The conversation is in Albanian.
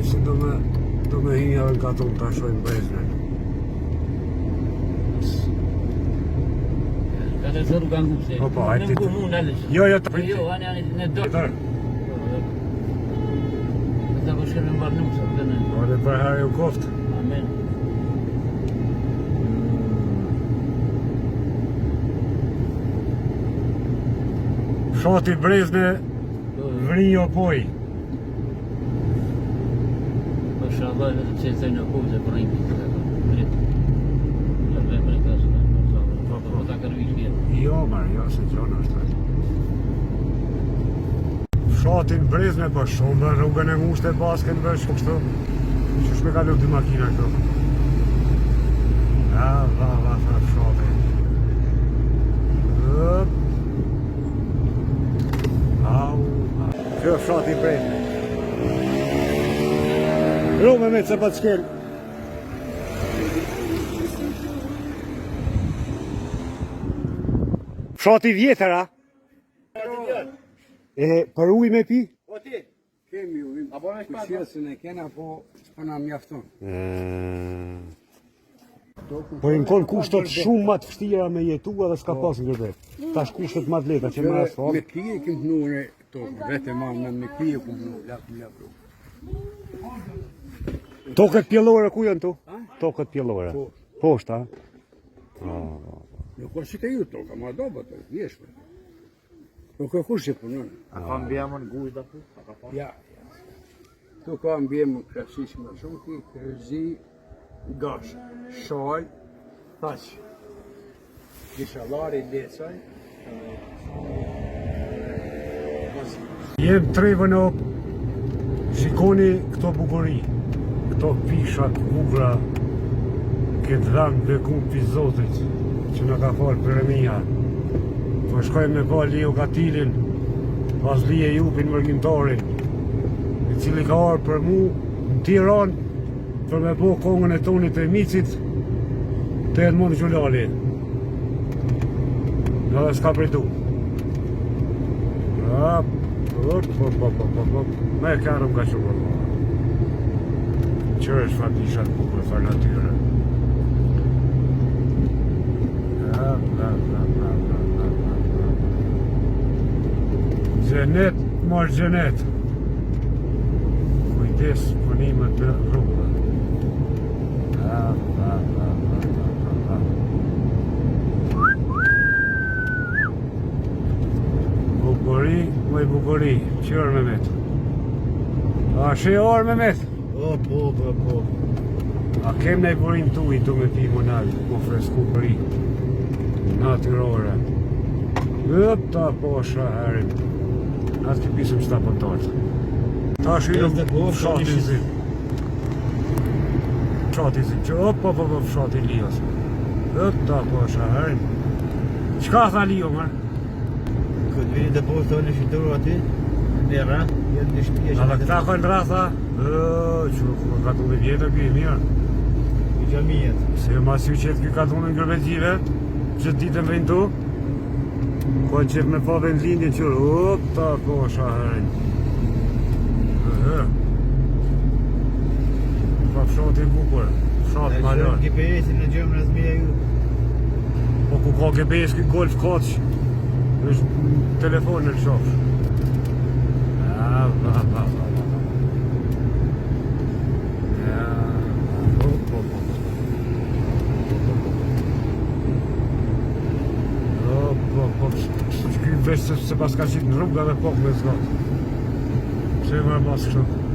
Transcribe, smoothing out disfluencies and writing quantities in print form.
që do me hinja dhe nga tonë të ashojnë Brezhën. Ka të zërë ka nguse. Opa, hajtë Në ngu mund alës. Jo, në dorë. Këta përshkërë në barë nusë, përne. O, dhe për herë ju koftë. Amen. Shoti Brezhne, vrijo poj. Mashallah, edhe të qenë në kuze për rinjë. Jo, marë, jo, se gjonë është. Fshatin Brezhne, për shumë dhe rrugën e ngushtë e basken vesh, kështu. Që shme kalu dy makina këtu. Va, fshatin. Kjo fshati Brezhne. Rume me të pat shkel. Fshati vjetër, a? E për ujë me pi? Po ti? Kemi ujë. Apo në shpatë? Këshirësën e kena, po s'pëna mjafton. Po i në konë kushtot shumë ma të vështira me jetua dhe s'ka pas në gërbet. Tash kushtot ma të leta që më asfalt. Me kije këmë nëre, vete ma me kije këmë nëre, lapë. Tokët pjellore ku janë tu? Tokët pjellore. Poshta, a? Nuk është që ka ju toka, ma do bëtë, vjeshme. Nuk e kush që punën. A ka mbjemën gujda ku? Ja. Tu ka mbjemën krasishë më shumë, kërëzi, gash, shaj, thaq. Gishalari, lecaj. Jem trevën o, shikoni këto bukuri, këto pishat, bugra, këtë dhanë dhe kumpi Zotit, që në ka falë për emija. Po shkojmë me pa Leo Katilin, pas Lije Jupin Mërgjimtarin, i cili ka arë për mu në Tiran, për me po kongën e tonit e micit, të Edmond Gjulali. Në dhe s'ka pritu. Me kërëm ka që përma. Qërë është fatishat bukër, fa natyre. Gjenet, marë gjenet. Kujdes punimet me rrugë. Bukuri, mëj bukuri, qërë me met. A shë orë me met? Po. A kem në i burim tu i tu me pi monal, po fresku përi. Natyrore. Ta posha herin. Atë ki pisëm qëta pëntartë. Ta shilëm fshatin zim. Fshatin zim, që fshatin Lios. Ta posha herin. Qka tha Lio, mërë? Këtë vini të posë të në shqituru ati, në ra, jetë në shpje. A dhe këta kënë ra, tha? Që ka të dhe vjetër këj mirë. I gjamijet. Se mas ju qëtë këj ka të në ngërbetjive, që ditën vejnë tu, ko në qëtë me pa vendlindje qërë, ta posha herin. Pa fshati bukur, fshati malon. GPS-in në gjëmë rëzmija ju. Po ku ka GPS këj golf kaq, është telefon në qofsh. Veç se pas ka qitë në rrugë dhe pok me zgatë. Që e mërë basë kështë.